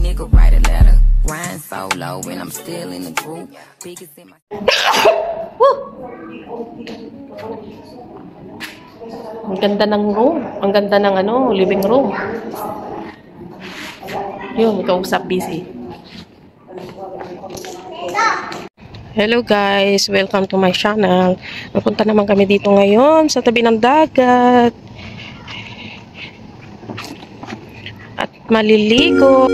nigga write a letter. Ryan solo and I'm still in the group. Biggest in my... Ang ganda ng room. Ang ganda ng living room. Yun, kausap busy. Hello guys, welcome to my channel. Napunta naman kami dito ngayon sa tabi ng dagat. At maliligo.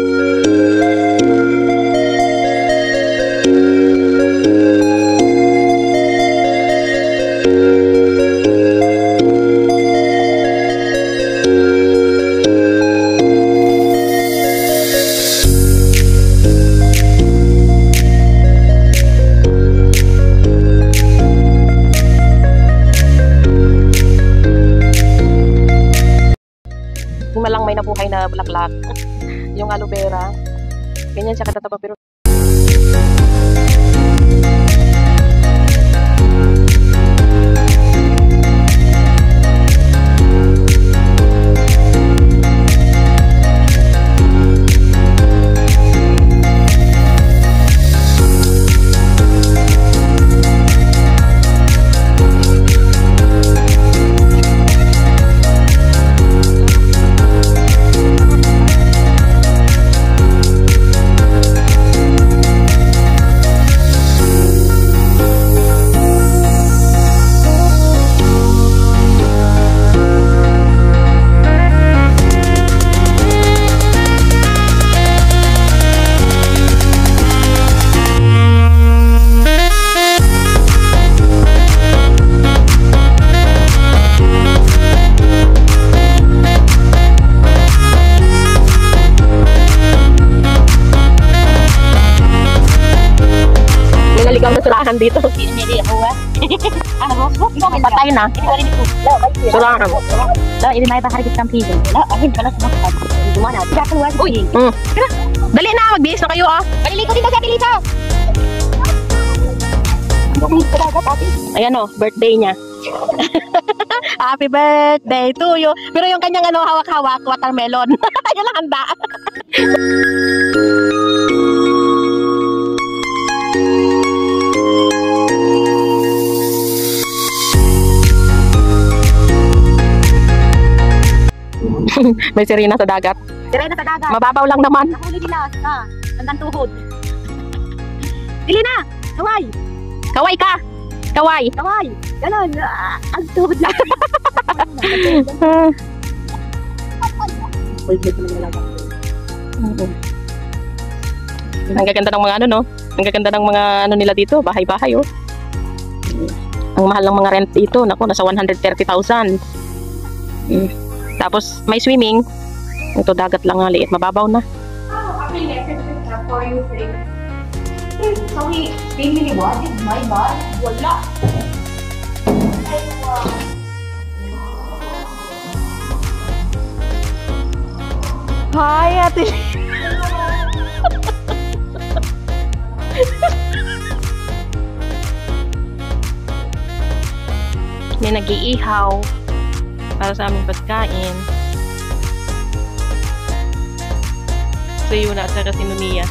Malang may nabuhay na bulaklak. Yung aloe vera. Ganyan siya katataba pero surahan dito. Hindi ako patay na. Surahan. Ini may bahari kita piso. Ahin pala sa mga. Dumana. Tidak keluar. Uy. Dali na, magbihis na kayo Maliligo din sa pilito. Ayan birthday niya. Happy birthday to you. Pero yung kanyang hawak-hawak, watermelon. Yan lang handa. May sirena sa dagat. Sirena sa dagat. Mababaw lang naman. Nahuli nila hanggang tuhod. Dili na! Kaway! Kaway ka! Kaway! Kaway! Ganon! Ang tuhod lang. Ang gaganda ng mga Ang gaganda ng mga nila dito. Bahay-bahay Ang mahal ng mga rent dito. Naku, nasa 130,000. Tapos may swimming. Ito dagat lang liit, mababaw na. Hi, ate. May nag-iihaw para sa aming pagkain. So yun na, at saka si Nunia.